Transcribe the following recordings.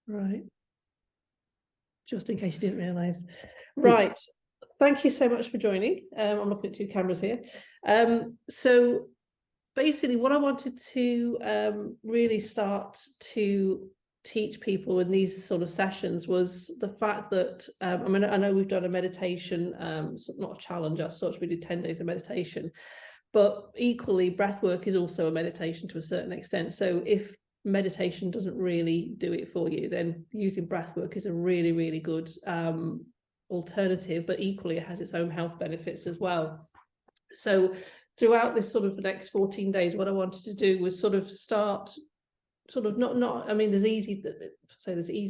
Right. Just in case you didn't realise. Right. Thank you so much for joining. I'm looking at two cameras here. So basically what I wanted to really start to teach people in these sort of sessions was the fact that, I mean, I know we've done a meditation, not a challenge as such, we did 10 days of meditation, but equally breath work is also a meditation to a certain extent. So if meditation doesn't really do it for you, then using breath work is a really, really good alternative, but equally it has its own health benefits as well. So throughout this sort of the next 14 days, what I wanted to do was sort of start sort of not I mean, there's easy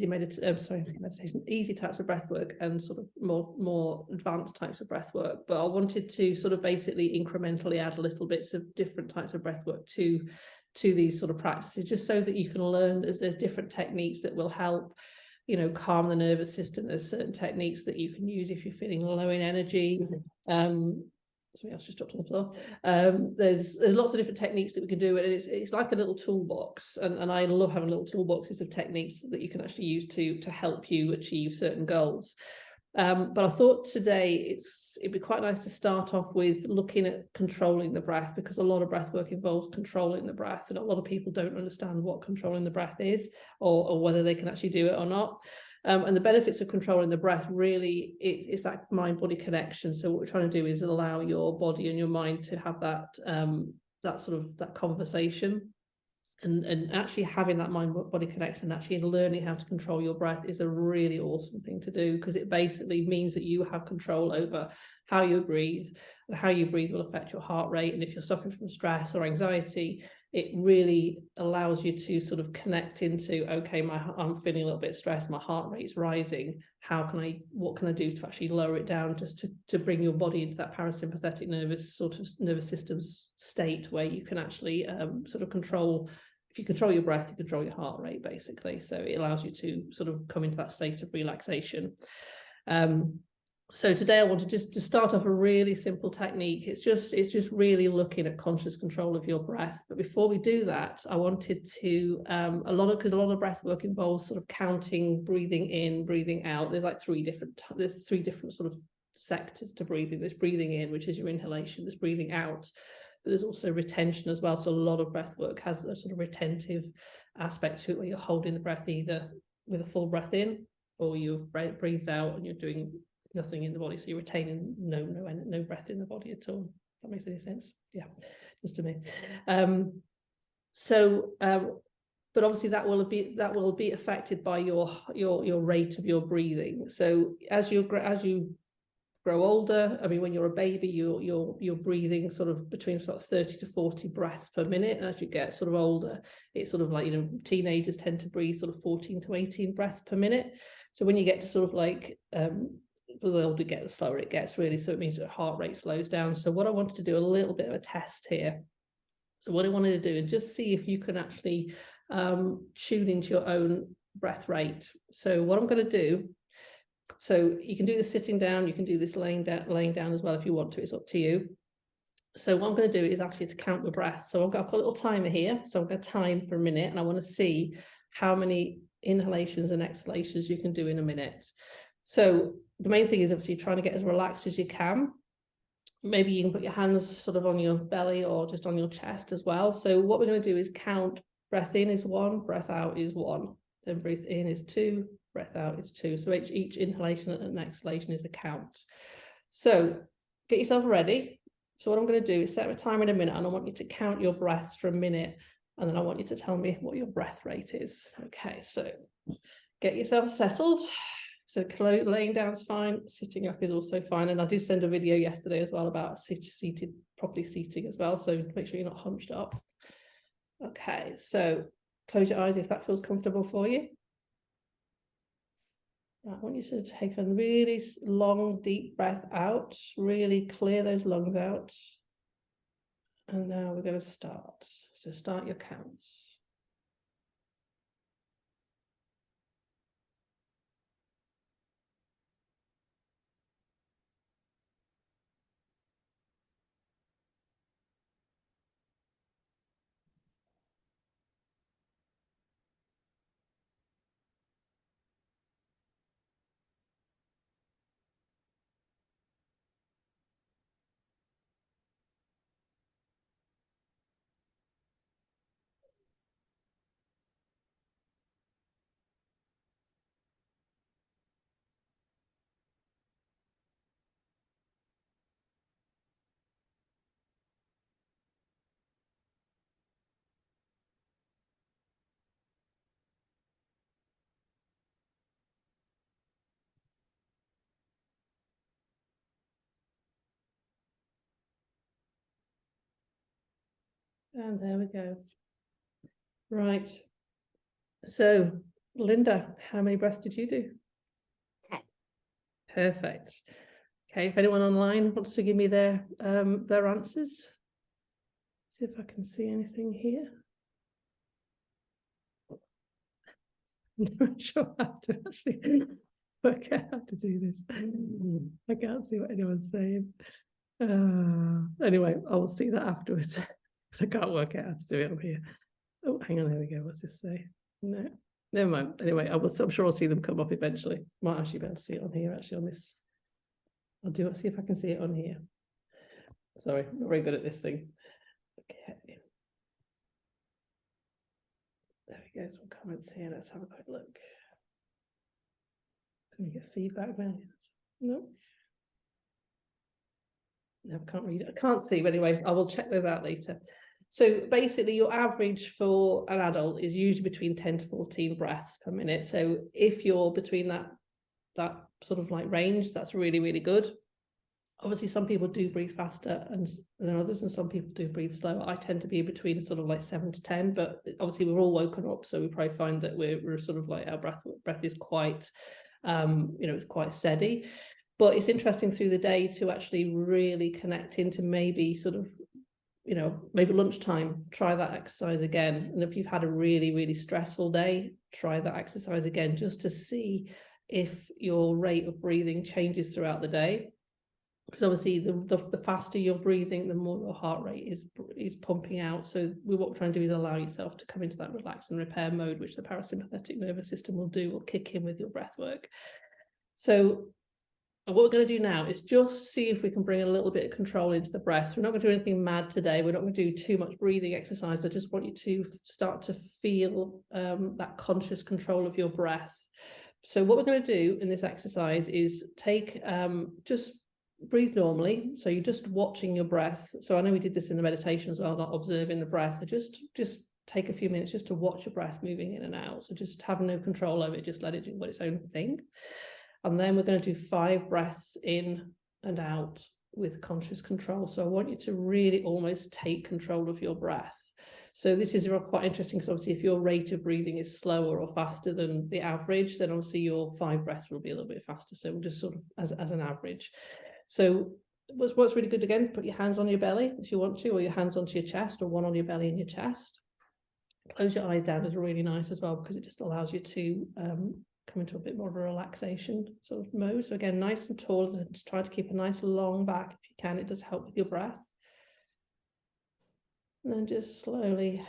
meditation, easy types of breath work and sort of more advanced types of breath work, but I wanted to sort of basically incrementally add little bits of different types of breath work to these sort of practices, just so that you can learn there's different techniques that will help, you know, calm the nervous system. There's certain techniques that you can use if you're feeling low in energy. Something else just dropped on the floor. There's lots of different techniques that we can do, and it's like a little toolbox, and I love having little toolboxes of techniques that you can actually use to help you achieve certain goals. But I thought today it'd be quite nice to start off with looking at controlling the breath, because a lot of breath work involves controlling the breath, and a lot of people don't understand what controlling the breath is, or whether they can actually do it or not. And the benefits of controlling the breath, really, it's that mind-body connection. So what we're trying to do is allow your body and your mind to have that that conversation, and actually having that mind-body connection, actually learning how to control your breath is a really awesome thing to do, because it basically means that you have control over how you breathe, and how you breathe will affect your heart rate. And if you're suffering from stress or anxiety, it really allows you to sort of connect into, okay, I'm feeling a little bit stressed, my heart rate's rising. What can I do to actually lower it down, just to bring your body into that parasympathetic nervous system state, where you can actually sort of control. If you control your breath, you control your heart rate, basically. So it allows you to sort of come into that state of relaxation. So today I wanted just to start off a really simple technique. It's just really looking at conscious control of your breath. But before we do that, I wanted to because a lot of breath work involves sort of counting, breathing in, breathing out. There's three different sort of sectors to breathing. There's breathing in, which is your inhalation. There's breathing out, but there's also retention as well. So a lot of breath work has a sort of retentive aspect to it, where you're holding the breath either with a full breath in, or you've breathed out and you're doing nothing in the body, so you're retaining no breath in the body at all. If that makes any sense? Yeah, just to me. But obviously that will be affected by your rate of your breathing. So as you grow older, I mean, when you're a baby, you're breathing sort of between sort of 30 to 40 breaths per minute, and as you get sort of older, it's sort of like, you know, teenagers tend to breathe sort of 14 to 18 breaths per minute. So when you get to sort of like the older you get, the slower it gets, really. So it means that heart rate slows down. So what I wanted to do a little bit of a test here. So what I wanted to do is just see if you can actually tune into your own breath rate. So what I'm going to do, so you can do this sitting down, you can do this laying down as well if you want to, it's up to you. So what I'm going to do is ask you to count your breath. So I've got a little timer here, so I'm going to time for a minute, and I want to see how many inhalations and exhalations you can do in a minute. So the main thing is obviously trying to get as relaxed as you can. Maybe you can put your hands sort of on your belly or just on your chest as well. So what we're going to do is count. Breath in is 1, breath out is 1, then breath in is 2, breath out is 2. So each inhalation and exhalation is a count. So get yourself ready. So what I'm going to do is set a timer in a minute, and I want you to count your breaths for a minute, and then I want you to tell me what your breath rate is. Okay, so get yourself settled. So laying down is fine, sitting up is also fine. And I did send a video yesterday as well about properly seating as well. So make sure you're not hunched up. Okay, so close your eyes if that feels comfortable for you. I want you to take a really long, deep breath out, really clear those lungs out. And now we're going to start. So start your counts. And there we go. Right. So, Linda, how many breaths did you do? 10. Perfect. Okay, if anyone online wants to give me their answers. See if I can see anything here. I'm not sure how to actually work out how to do this. I can't see what anyone's saying. Anyway, I'll see that afterwards because I can't work out how to do it on here. Oh, hang on, there we go. What's this say? No, never mind. Anyway, I'm sure I'll see them come up eventually. Might actually be able to see it on here, actually, on this. I'll do it, see if I can see it on here. Sorry, I'm not very good at this thing. Okay. There we go, some comments here. Let's have a quick look. Can we get feedback then? No. No, I can't read it. I can't see, but anyway, I will check those out later. So basically, your average for an adult is usually between 10 to 14 breaths per minute. So if you're between that sort of like range, that's really, really good. Obviously, some people do breathe faster than others, and some people do breathe slower. I tend to be between sort of like 7 to 10, but obviously we're all woken up, so we probably find that we're sort of like our breath is quite, it's quite steady. But it's interesting through the day to actually really connect into maybe sort of, maybe lunchtime, try that exercise again. And if you've had a really, really stressful day, try that exercise again, just to see if your rate of breathing changes throughout the day. Because obviously the faster you're breathing, the more your heart rate is pumping out. So what we're trying to do is allow yourself to come into that relax and repair mode, which the parasympathetic nervous system will kick in with your breath work. So what we're going to do now is just see if we can bring a little bit of control into the breath. So we're not going to do anything mad today. We're not going to do too much breathing exercise. I just want you to start to feel that conscious control of your breath. So what we're going to do in this exercise is take just breathe normally. So you're just watching your breath. So I know we did this in the meditation as well, not observing the breath. So just take a few minutes just to watch your breath moving in and out. So just have no control over it. Just let it do its own thing. And then we're going to do 5 breaths in and out with conscious control. So I want you to really almost take control of your breath. So this is quite interesting because obviously if your rate of breathing is slower or faster than the average, then obviously your 5 breaths will be a little bit faster. So we'll just sort of as an average. So what's really good, again, put your hands on your belly if you want to, or your hands onto your chest, or one on your belly and your chest. Close your eyes down is really nice as well, because it just allows you to come into a bit more of a relaxation sort of mode. So again, nice and tall, and just try to keep a nice long back if you can. It does help with your breath. And then just slowly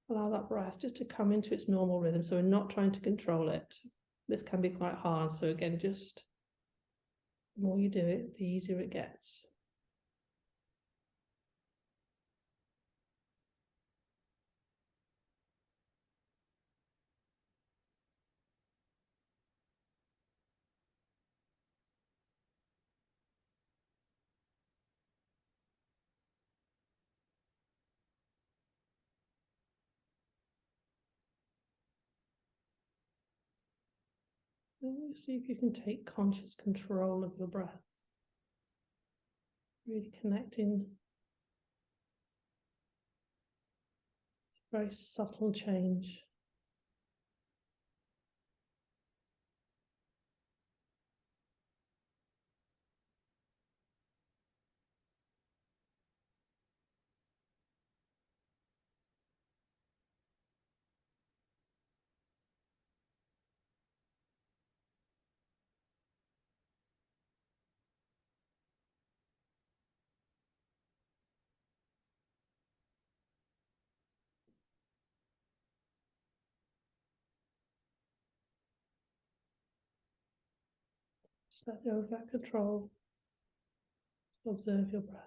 allow that breath just to come into its normal rhythm. So we're not trying to control it. This can be quite hard. So again, just the more you do it, the easier it gets. See if you can take conscious control of your breath. Really connecting. It's a very subtle change. Just let go of that control. Just observe your breath.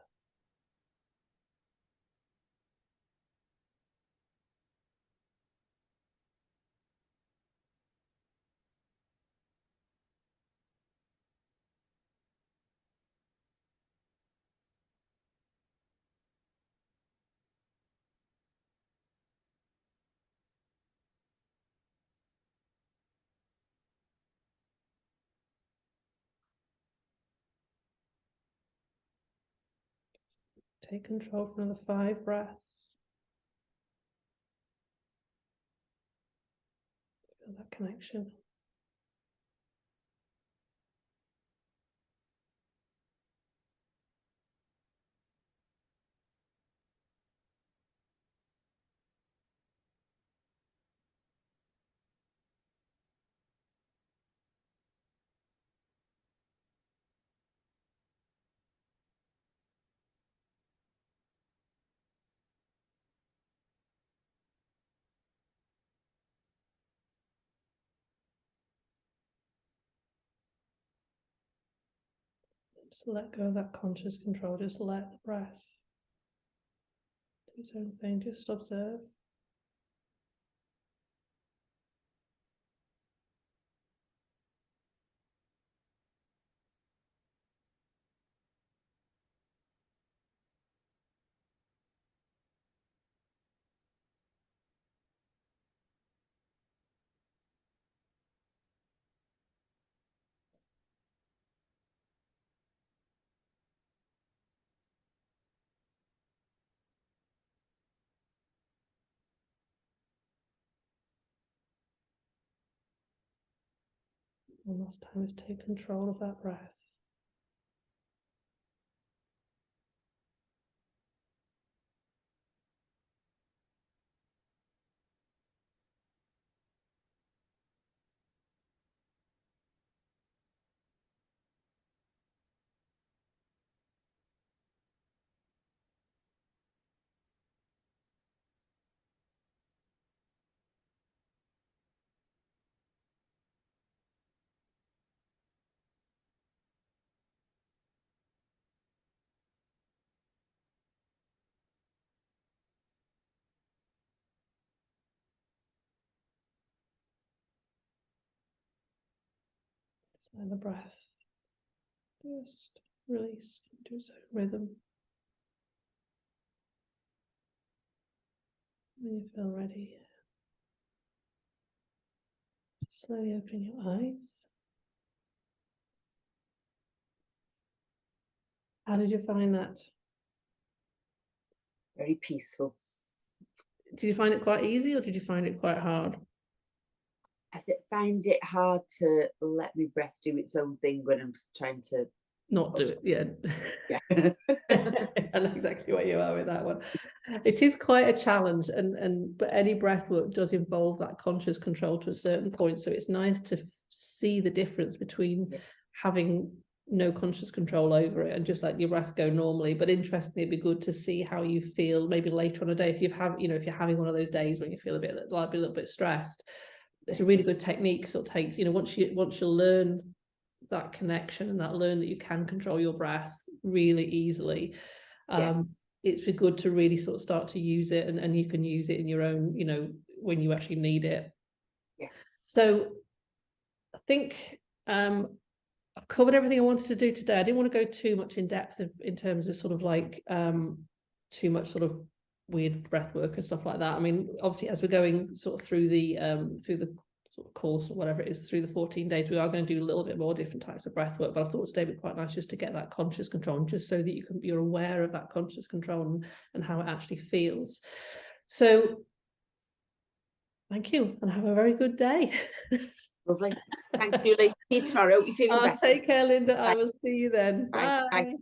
Take control for another 5 breaths. connection. Just let go of that conscious control. Just let the breath do its own thing. Just observe. One last time, is take control of that breath. And the breath just release into its own rhythm. When you feel ready, slowly open your eyes. How did you find that? Very peaceful. Did you find it quite easy, or did you find it quite hard? I find it hard to let my breath do its own thing when I'm trying to not do it. Yeah. Yeah. I know exactly where you are with that one. It is quite a challenge, but any breath work does involve that conscious control to a certain point. So it's nice to see the difference between having no conscious control over it and just let your breath go normally. But interestingly, it'd be good to see how you feel maybe later on a day if you're having one of those days when you feel a little bit stressed. It's a really good technique, because it'll take, once you learn that connection and learn that you can control your breath really easily, it's good to really sort of start to use it, and you can use it in your own, when you actually need it. So I think I've covered everything I wanted to do today. I didn't want to go too much in depth in terms of sort of like too much sort of weird breath work and stuff like that. I mean, obviously, as we're going sort of through the sort of course or whatever it is, through the 14 days, we are going to do a little bit more different types of breath work. But I thought today would be quite nice just to get that conscious control, and just so that you're aware of that conscious control and how it actually feels. So thank you, and have a very good day. Lovely. Thanks, Julie. See you tomorrow. You're feeling better. Take care, Linda. Bye. I will see you then. Bye. Bye.